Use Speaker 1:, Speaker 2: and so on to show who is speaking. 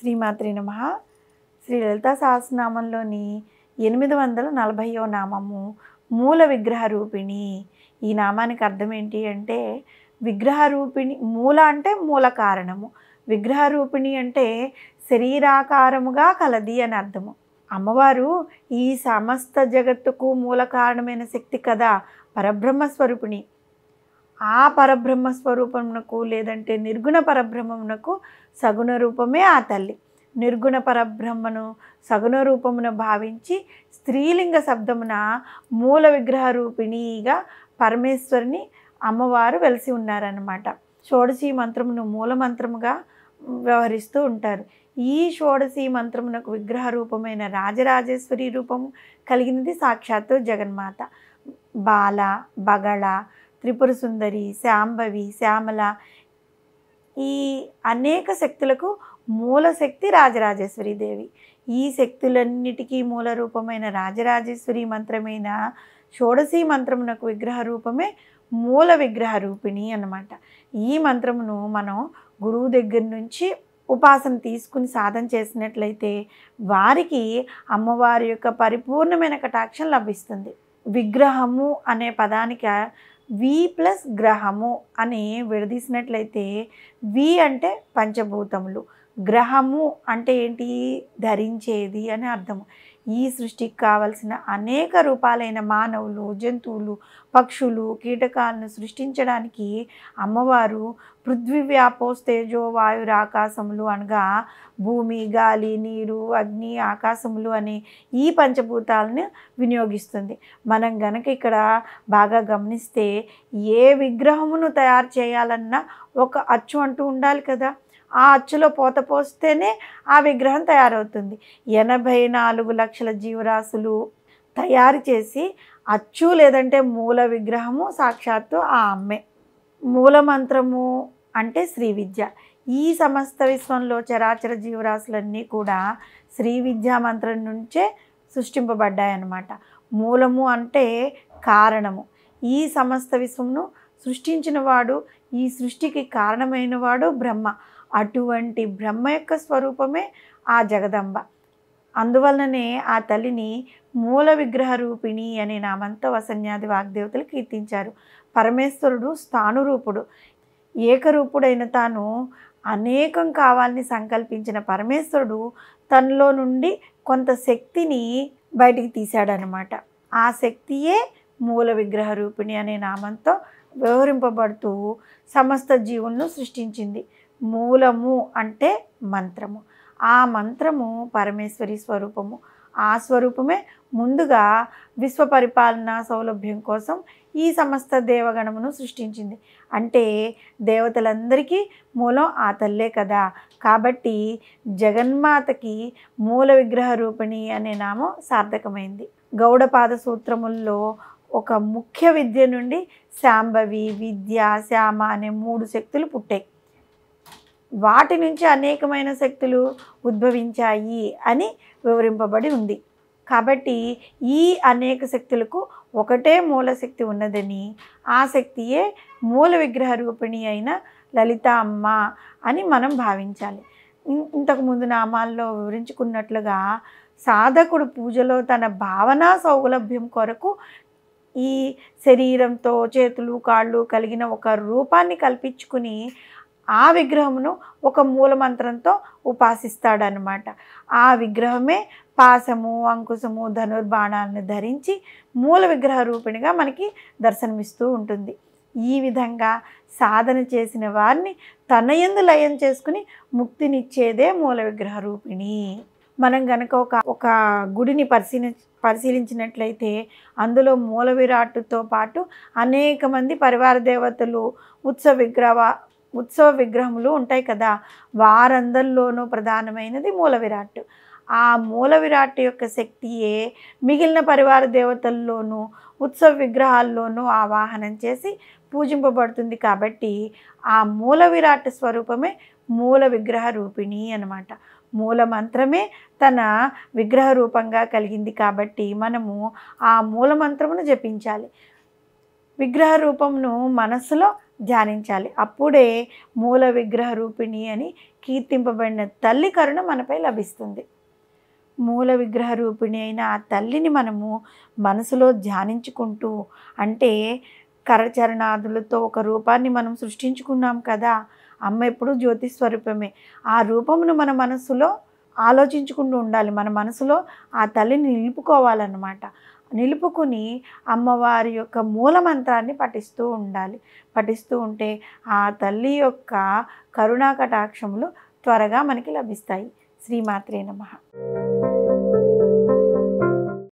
Speaker 1: శ్రీమాత్రే నమః. శ్రీ లలితా సహస్రనామంలోని 840వ నామము మూల విగ్రహ రూపిణి. ఈ నామానికి అర్థం ఏంటి అంటే విగ్రహ రూపిణి. మూల అంటే మూల కారణము, విగ్రహ రూపిణి అంటే శరీరాకారముగా కలది అని అర్థము. అమ్మవారు ఈ సమస్త జగత్తుకు మూల కారణమైన శక్తి కదా, పరబ్రహ్మ స్వరూపిణి. ఆ పరబ్రహ్మ స్వరూపమునకు లేదంటే నిర్గుణ పరబ్రహ్మమునకు సగుణ రూపమే ఆ తల్లి. నిర్గుణ పరబ్రహ్మను సగుణ రూపమున భావించి స్త్రీలింగ శబ్దమున మూల విగ్రహ రూపిణిగా పరమేశ్వరిని అమ్మవారు వెలిసి ఉన్నారన్నమాట. షోడశీ మంత్రమును మూల మంత్రముగా వ్యవహరిస్తూ ఉంటారు. ఈ షోడశీ మంత్రమునకు విగ్రహ రూపమైన రాజరాజేశ్వరి రూపము కలిగినది సాక్షాత్తు జగన్మాత. బాల, బగళ, త్రిపుర సుందరి, శాంభవి, శ్యామల, ఈ అనేక శక్తులకు మూల శక్తి రాజరాజేశ్వరి దేవి. ఈ శక్తులన్నిటికీ మూల రూపమైన రాజరాజేశ్వరి మంత్రమైన షోడశీ మంత్రమునకు విగ్రహ రూపమే మూల విగ్రహ రూపిణి అన్నమాట. ఈ మంత్రమును మనం గురువు దగ్గర నుంచి ఉపాసన తీసుకుని సాధన చేసినట్లయితే వారికి అమ్మవారి యొక్క పరిపూర్ణమైన కటాక్షం లభిస్తుంది. విగ్రహము అనే పదానికి వి ప్లస్ గ్రహము అని విడదీసినట్లయితే వి అంటే పంచభూతములు, గ్రహము అంటే ఏంటి, ధరించేది అని అర్థము. ఈ సృష్టికి కావలసిన అనేక రూపాలైన మానవులు, జంతువులు, పక్షులు, కీటకాలను సృష్టించడానికి అమ్మవారు పృథ్వీ వ్యాపోస్తేజో వాయురాకాశములు అనగా భూమి, గాలి, నీరు, అగ్ని, ఆకాశములు అనే ఈ పంచభూతాలను వినియోగిస్తుంది. మనం గనక ఇక్కడ బాగా గమనిస్తే ఏ విగ్రహమును తయారు చేయాలన్నా ఒక అచ్చు అంటూ ఉండాలి కదా. ఆ అచ్చులో పోత పోస్తేనే ఆ విగ్రహం తయారవుతుంది. 84 లక్షల జీవరాశులు తయారు చేసి అచ్చు లేదంటే మూల విగ్రహము సాక్షాత్తు ఆ అమ్మే. మూల మంత్రము అంటే శ్రీ విద్య. ఈ సమస్త విశ్వంలో చరాచర జీవరాశులన్నీ కూడా శ్రీ విద్యా మంత్రం నుంచే సృష్టింపబడ్డాయన్నమాట. మూలము అంటే కారణము. ఈ సమస్త విశ్వమును సృష్టించిన వాడు, ఈ సృష్టికి కారణమైన వాడు బ్రహ్మ. అటువంటి బ్రహ్మ యొక్క స్వరూపమే ఆ జగదంబ. అందువలననే ఆ తల్లిని మూల విగ్రహ రూపిణి అనే నామంతో వసన్యాది వాగ్దేవతలు కీర్తించారు. పరమేశ్వరుడు స్థానురూపుడు. ఏకరూపుడైన తాను అనేకం కావాలని సంకల్పించిన పరమేశ్వరుడు తనలో నుండి కొంత శక్తిని బయటికి తీశాడనమాట. ఆ శక్తియే మూల విగ్రహ రూపిణి అనే నామంతో వ్యవహరింపబడుతూ సమస్త జీవులను సృష్టించింది. మూలము అంటే మంత్రము. ఆ మంత్రము పరమేశ్వరి స్వరూపము. ఆ స్వరూపమే ముందుగా విశ్వ పరిపాలన సౌలభ్యం కోసం ఈ సమస్త దేవగణమును సృష్టించింది. అంటే దేవతలందరికీ మూలం ఆ తల్లే కదా. కాబట్టి జగన్మాతకి మూల విగ్రహ రూపిణి అనే నామం సార్థకమైంది. గౌడపాద సూత్రముల్లో ఒక ముఖ్య విద్య నుండి శాంభవి, విద్య, శ్యామ అనే 3 శక్తులు పుట్టాయి. వాటి నుంచి అనేకమైన శక్తులు ఉద్భవించాయి అని వివరింపబడి ఉంది. కాబట్టి ఈ అనేక శక్తులకు ఒకటే మూల శక్తి ఉన్నదని, ఆ శక్తియే మూల విగ్రహ రూపిణి అయిన లలిత అమ్మ అని మనం భావించాలి. ఇంతకుముందు నామాల్లో వివరించుకున్నట్లుగా సాధకుడు పూజలో తన భావనా సౌలభ్యం కొరకు ఈ శరీరంతో చేతులు కాళ్ళు కలిగిన ఒక రూపాన్ని కల్పించుకుని ఆ విగ్రహమును ఒక మూల మంత్రంతో ఉపాసిస్తాడనమాట. ఆ విగ్రహమే పాశము, అంకుశము, ధనుర్బాణాలను ధరించి మూల విగ్రహ రూపిణిగా మనకి దర్శనమిస్తూ ఉంటుంది. ఈ విధంగా సాధన చేసిన వారిని తన యందు లయం చేసుకుని ముక్తినిచ్చేదే మూల విగ్రహ రూపిణి. మనం గనక ఒక గుడిని పరిశీలించినట్లయితే అందులో మూల విరాట్టుతో పాటు అనేక మంది పరివార దేవతలు, ఉత్సవ విగ్రహములు ఉంటాయి కదా. వారందరిలోనూ ప్రధానమైనది మూల విరాట్. ఆ మూల విరాట్ యొక్క శక్తియే మిగిలిన పరివార దేవతల్లోనూ ఉత్సవ విగ్రహాల్లోనూ ఆవాహనం చేసి పూజింపబడుతుంది. కాబట్టి ఆ మూల విరాట్ స్వరూపమే మూల విగ్రహ రూపిణి అన్నమాట. మూల మంత్రమే తన విగ్రహ రూపంగా కలిగింది కాబట్టి మనము ఆ మూల మంత్రమును జపించాలి. విగ్రహ రూపమును మనస్సులో ధ్యానించాలి. అప్పుడే మూల విగ్రహ రూపిణి అని కీర్తింపబడిన తల్లి కరుణ మనపై లభిస్తుంది. మూల విగ్రహ రూపిణి అయిన ఆ తల్లిని మనము మనసులో ధ్యానించుకుంటూ, అంటే కరచరణాదులతో ఒక రూపాన్ని మనం సృష్టించుకున్నాం కదా. అమ్మ ఎప్పుడు జ్యోతి స్వరూపమే. ఆ రూపమును మన మనసులో ఆలోచించుకుంటూ ఉండాలి. మన మనసులో ఆ తల్లిని నిలుపుకోవాలన్నమాట. నిలుపుకుని అమ్మవారి యొక్క మూల మంత్రాన్ని పఠిస్తూ ఉండాలి. పఠిస్తూ ఉంటే ఆ తల్లి యొక్క కరుణా కటాక్షములు త్వరగా మనకి లభిస్తాయి. శ్రీమాత్రే నమః.